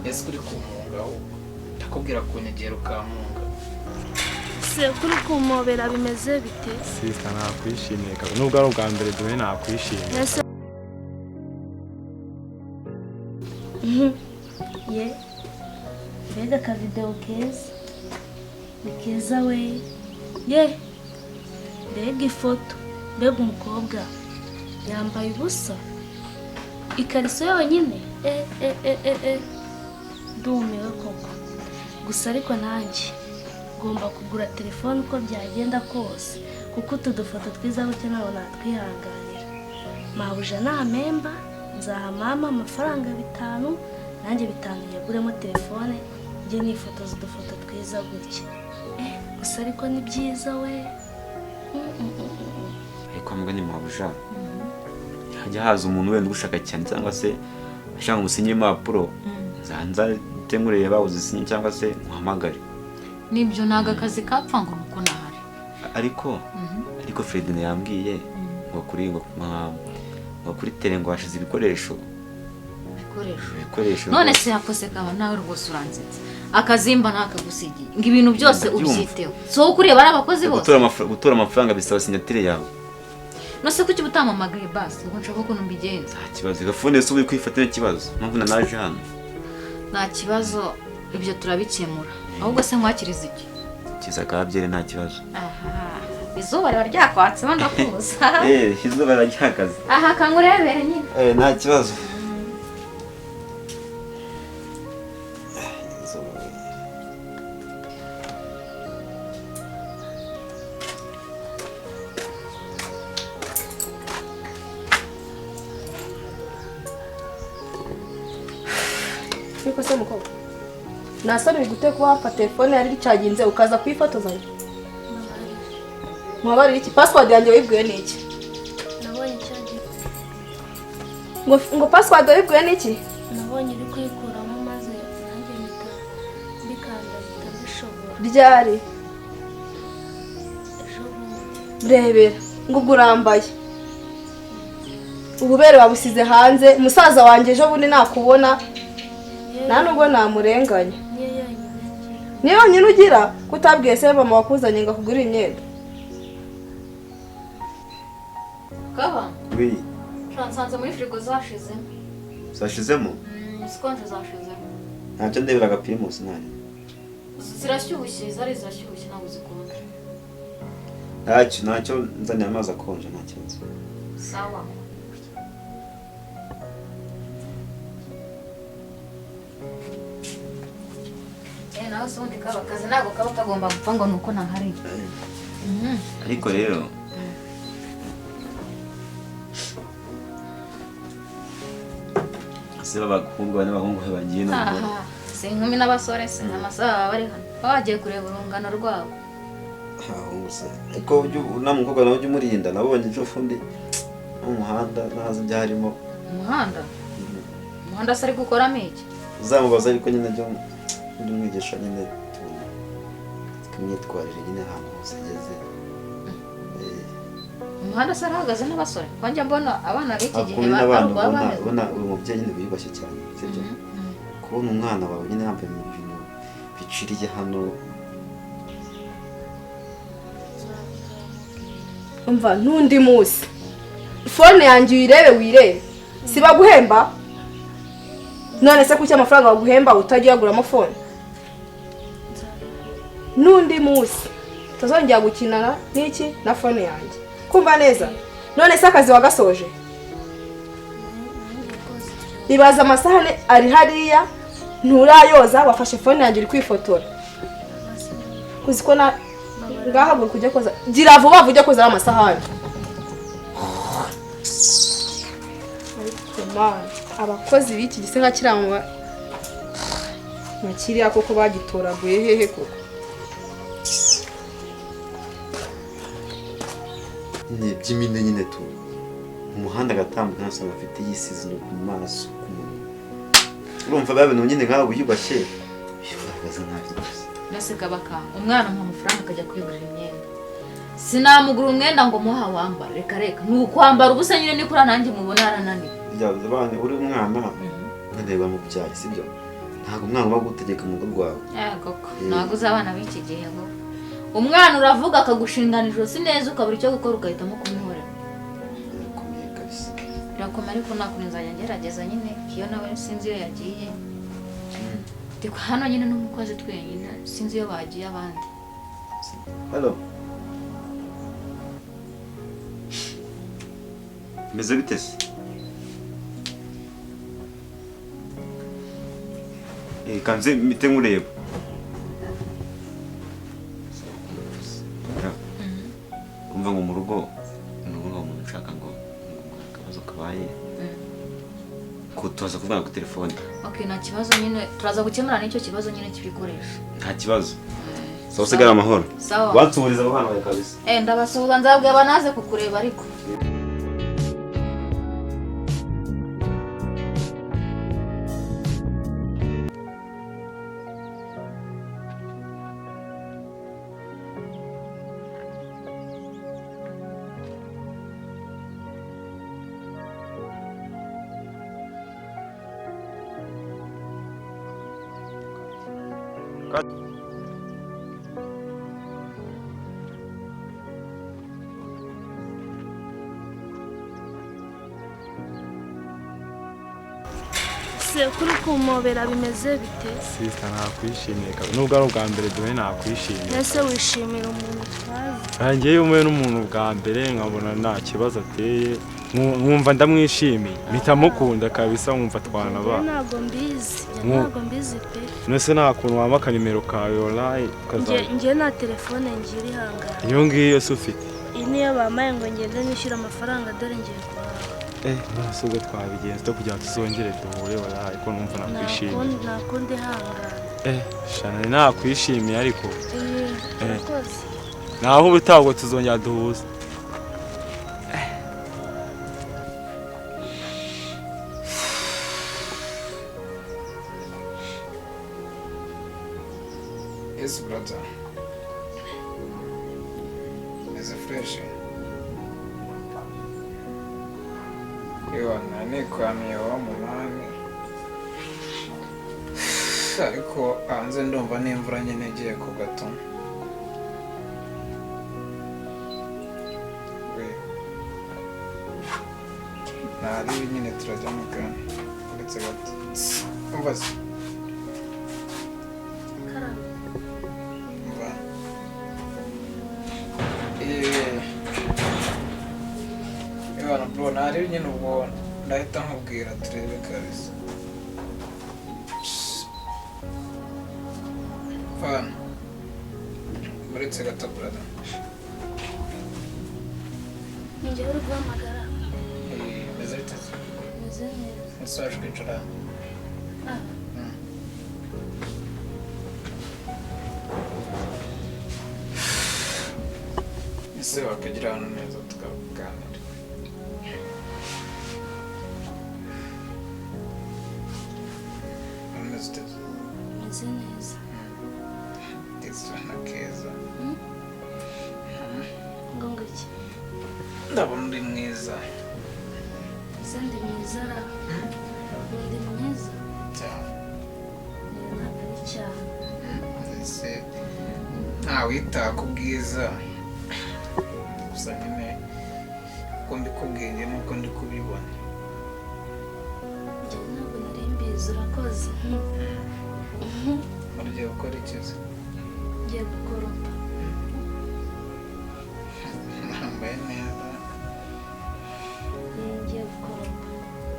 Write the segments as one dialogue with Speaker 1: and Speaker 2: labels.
Speaker 1: ese kuri kumunga ndakubwira kunyegera ukamunga
Speaker 2: se kuri kumobera bimeze bite
Speaker 3: sister nakwishimiye nubwo ari ubwa mbere duhe nakwishimiye
Speaker 2: ye mbega ka video keza ni keza we ye mbega ifoto mbega umukobwa yambaye ubusa ikariso yonyine ndumiwe koko gusa ariko nanjye ngomba kugura telefone uko byagenda kose kuko utu dufoto twiza gutya nawe natwihanganira mabuja namemba nzaha mama amafaranga 5 nanjye 5 yaguremo telefone njye nifotoza udufoto twiza gutya gusa ariko ni byiza we
Speaker 4: ariko mugani mabuja hajya haza umuntu wenda ugushaka cyane cyangwa se ashaka umusinyi impapuro zanza temureye bawuzisinye cyangwa se muhamagare
Speaker 5: nibyo naga akazi kapfa ngo nuko nahari
Speaker 4: ariko Fredine yambwiye ngo kuri tere ngo hashize ibikoresho
Speaker 5: none se yakose kaba nawe rwose uranzitse akazimba nakagusigiye ngo ibintu byose ubyiteho so ukureba ari abakozi bose
Speaker 4: gutora amafaranga bisaba sinyatire yawe
Speaker 5: nose kuki butamamagaye basi ngo nshaka ko numbigenza
Speaker 4: kibazo gafone se uri kwifatira ikibazo mpamvu naje hano
Speaker 5: nta kibazo ibyo turabikemura ahubwo se nkwakiriza iki
Speaker 4: kiza kabyere nta kibazo
Speaker 5: izuba riba ryakwatse banda kuza
Speaker 4: izuba ryakaze
Speaker 5: kangurebere nyine
Speaker 4: nta kibazo
Speaker 6: Niko se mukobwa nasabye gute ko wafa telefone yari ricaginze ukaza kwifotoza mwabari iki password yanjye wibwiye niki
Speaker 2: nabonye cyagiye
Speaker 6: ngo password wibwiye niki
Speaker 2: nabonye uri kwikuramo maze nanjye bikanda bitashobora
Speaker 6: ryari rebera ngo gurambaye ububere babusize hanze musaza wanjye ejo bundi nakubona nta nubwo namurenganya niyo yonyine ugira kutabwiye se mama wakuzanye ngo akugure imyenda
Speaker 5: kaba
Speaker 4: oui
Speaker 5: nsanze muri frigo
Speaker 4: zashizemo
Speaker 5: sikonje zashizemo
Speaker 4: ntacyo ndebera agapirimusi nani
Speaker 5: zirashyushye zirashyushye ntabwo zikonje
Speaker 4: ntacyo nzaniye amazi akonje nta kibazo
Speaker 5: sawa nawe ubundi kaba akazi ntabwo kaba kagomba gupfa ngo nuko ntahari
Speaker 4: ariko rero se babakundwa n'abahungu bagiye no
Speaker 5: se inkumi n'abasore se amasaha bari hano bagiye kureba urungano rwabo
Speaker 4: ariko namukobwa nawe ujye umurinda nabonye ejo fundi n'umuhanda nahaze byarimo
Speaker 5: umuhanda se ari gukoramo iki
Speaker 4: uzamubaza ariko nyine byo umwigisha nyine imyitwarire nyine ahantu hose ageze
Speaker 5: umuhanda se arahagaze n'abasore kwanjye mbona abana b'iki gihe
Speaker 4: babona uyu mubyeyi nyine wiyubashye cyane sibyo kubona umwana wawe nyine yambaye ibintu biciriye hano
Speaker 6: umva n'undi munsi phone yanjye wirebe siba guhemba none se kuki amafaranga baguhemba utajya yaguramo phone n'undi munsi tuzongera gukinana n'iki na phone yanjye kumva neza none se akazi wagasoje ibaza amasahane ari hariya nturayoza wafashe phone yanjye uri kwifotora kuziko na ngahaguruka kujya koza gira vuba ujya koza amasahane abakozi b'iki gise nka kirangwa nakiriya koko bagitoraguye hehe koko
Speaker 4: ni by'imine nyine tu umuhanda gatambuka nasanga afite yisize no ku maso ku munwa urumva babintu nyine ngaho biyubashye bifuraza nabi rwose
Speaker 5: nase kabaka umwana mu mafaranga akajya kwigurira imyenda sinamugura umwenda ngo muha wambara reka nuko kwambara ubusa nyine nikura nanjye mubona arananiwe
Speaker 4: byabuze bane uri umwana ndeba mu byayi sibyo ntabwo umwana uba gutegeka mu rugo rwawe.
Speaker 5: Koko ntabwo uzi abana b'iki gihe ngo umwana uravuga akagushingana ijosi neza ukabura icyo gukora ugahitamo kumwihorera.
Speaker 4: Birakomeye kabisa.
Speaker 5: Birakomeye ariko nakunze nzajya ngerageza nyine iyo nawe sinzi iyo yagiye. Ndiko hano nyine n'umukozi twenyine sinzi iyo bagiye abandi.
Speaker 4: Hello. Meze bite se? Kanze mite nkureba. Umva ngo mu rugo n'uwo umuntu ushaka ngo akabazo kabaye. Ko tuza kuvugana ku telefone.
Speaker 5: Okay, nta kibazo nyine turaza gukemura n'icyo kibazo nyine cy'ibikoresho.
Speaker 4: Nta kibazo. Sawa sigara amahoro.
Speaker 5: Sawa.
Speaker 4: Wansubiriza abo bana bawe kabisa.
Speaker 5: Ndabasuhuza nzabwiye banaze kukureba ariko.
Speaker 2: Se kuri kumobera bimeze bite?
Speaker 3: Sister nakwishimiye kabisa. Nubwo ari ubwa mbere duhe nakwishimiye.
Speaker 2: Ese wishimira umuntu twazi?
Speaker 3: Ngiye umwe n'umuntu bwa mbere nkabona nta kibazo ateye. Nkumva ndamwishimiye. Mpita mukunda kabisa nkumva twanaba.
Speaker 2: Ntabwo mbizi. Ntabwo mbizi pe.
Speaker 3: Nese nta kuntu wamaka nimero kawe online kaza.
Speaker 2: Ngiye na telefone ngiri hangara.
Speaker 3: Iyo ngiyo se ufite.
Speaker 2: Iyi niyo bamaye ngo ngende nishyura amafaranga dore ngiye kuhaha.
Speaker 3: Nase ubwo twabigenza kugira tuzongere duhure wala ariko numva nakwishimiye.
Speaker 2: Nakundi hangara.
Speaker 3: Shana nakwishimiye ariko.
Speaker 2: Umukozi.
Speaker 3: Naho ubutago tuzongera duhuza.
Speaker 1: Yes, brother. Is it fresh? Yo, nani kwamiye wa munani. Ariko hanze ndumva n'imvura nyine igiye ku gato. Nari nyine turajya mu gana. Uretse gato. Umva se. Bro, nari nyine ubwo ndahita nkubwira turebe kabisa. Fana. Uretse gato brother.
Speaker 2: Ngiye uri guhamagara.
Speaker 1: Meze bite?
Speaker 2: Meze neza.
Speaker 1: Nsaje kwicara. Ese wakagira hano neza tukaganira.
Speaker 2: Meze neza.
Speaker 1: Ndetse na keza.
Speaker 2: Ngo iki?
Speaker 1: Ndabona uri mwiza.
Speaker 2: Ese ndi mwiza ra? Ndi mwiza?
Speaker 1: Cyane.
Speaker 2: Ntabwo ari cyane.
Speaker 1: Ese ntawita ku bwiza. Gusa nyine uko mbikubwiye nuko ndi kubibona.
Speaker 2: Ntabwo nari mbizi urakoze.
Speaker 1: Ugiye gukora ikizi?
Speaker 2: Ngiye gukoropa.
Speaker 1: Wambaye neza.
Speaker 2: Ngiye gukoropa.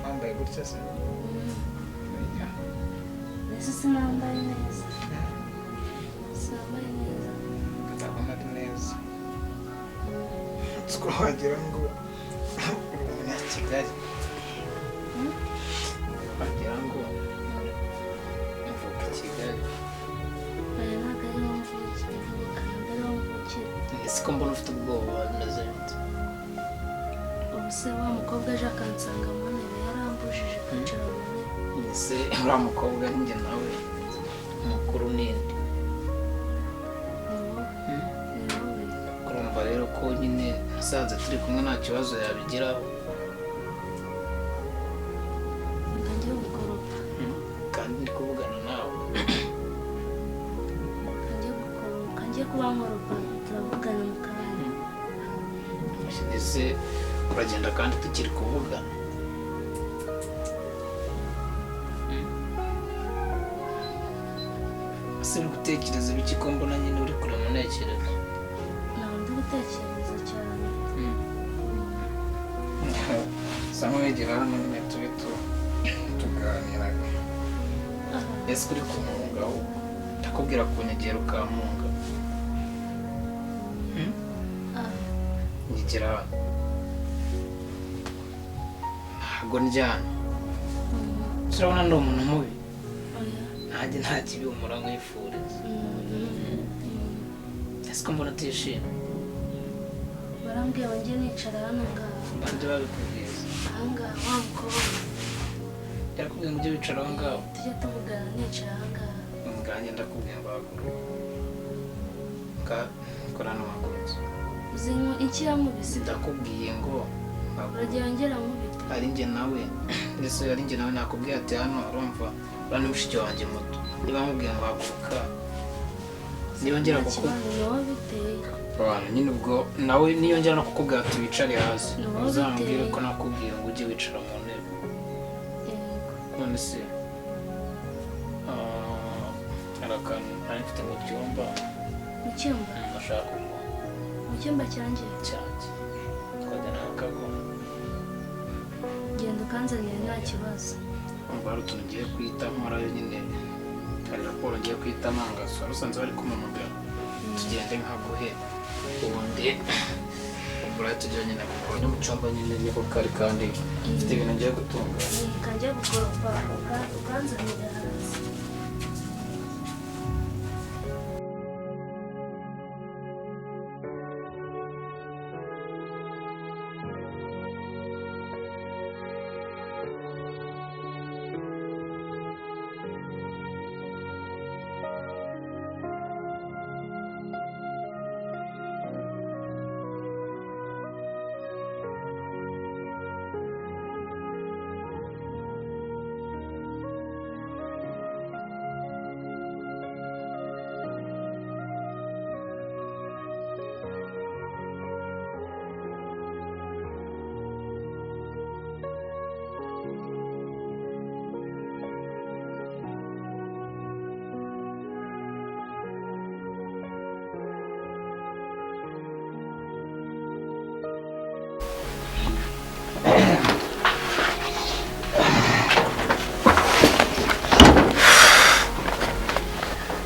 Speaker 1: Wambaye gutya se?
Speaker 2: Ese sinambaye neza. Sinambaye neza.
Speaker 1: Ndabona ari neza. Siko wagira ngo uri umunyakigali. Wagira ngo uvuka i Kigali.
Speaker 2: Aya ntabwo ari wo mvukira. Ntabwo ari wo mvukira.
Speaker 1: Ese ko mbona ufite ubwoba bimeze bite?
Speaker 2: Ubu se wa mukobwa aje akansanga mu ntebe yarambujije kwicara mu ntebe.
Speaker 1: Ese uriya mukobwa njye nawe umukuru ninde?
Speaker 2: Ni wowe.
Speaker 1: Urumva rero ko nyine nasanze turi kumwe nta kibazo yabigiraho.
Speaker 2: Reka njye gukoropa.
Speaker 1: Kandi ndi kuvugana nawe.
Speaker 2: kuba nkoropa turavugana mu kanya.
Speaker 1: ese uragenda kandi tukiri kuvugana ese uri gutekereza ibiki ko mbona nyine uri kure mu ntekerezo
Speaker 2: Ntabwo ndi gutekereza cyane.
Speaker 1: sa nk'uwegera hano nyine tube tuganira ese uri kumunga ndakubwira kunyegera ukamunga nyegera hano ntabwo ndyana turabona ndi umuntu mubi nanjye nta kibi umura nkwifuriza ese ko mbona utishimye
Speaker 2: Barambwiye ngo njye nicara hano ngaha.
Speaker 1: bandi babikubwiza
Speaker 2: Aha ngaha wa mukobwa.
Speaker 1: yarakubwiye ngo ujye wicara aho ngaho
Speaker 2: Tujye tuvugana nicara aha ngaha.
Speaker 1: nganjye ndakubwiye ngo haguruka kora hano hagurutse
Speaker 2: Uzi iki yamubise?
Speaker 1: ndakubwiye ngo
Speaker 2: Uragira ngera mubite.
Speaker 1: ari njye nawe ndetse ari njye nawe nakubwiye ati hano urumva uriya ni mushiki wanjye muto niba mubwiye ngo haguruka niyongera nyine ubwo nawe niyongera no kukubwira ati wicare hasi uzambwire ko nakubwiye ngo ujye wicara mu ntebe none se hari akantu nari mfite mu cyumba ndashaka kumuha
Speaker 2: mu cyumba cyanjye
Speaker 1: twajya nawe akagoma
Speaker 2: genda ukanzanire nta kibazo
Speaker 1: umva hari utuntu ngiye kwita nkorayo nyine hari raporo ngiye kwita nangazo wari usanze bari kumamagara tugende nkaguhe ubundi ubura tujya nyine gukora no mu cyumba nyine niko kari kandi mfite ibintu ngiye gutunganya
Speaker 2: kanjye gukoropa ukanzanire hasi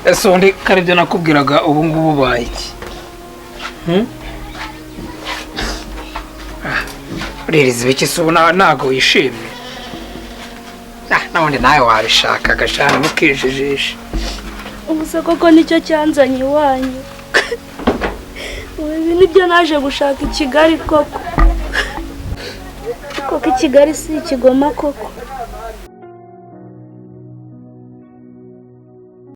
Speaker 2: ese undi kari ibyo nakubwiraga ubu ngubu ubaye iki uririza ibiki se ubu ntabwo wishimye n'ubundi nawe wabishaka agashana mukijijisha ubu se koko nicyo cyanzanye iwanyu ibi nibyo naje gushaka i Kigali koko i Kigali si ikigoma koko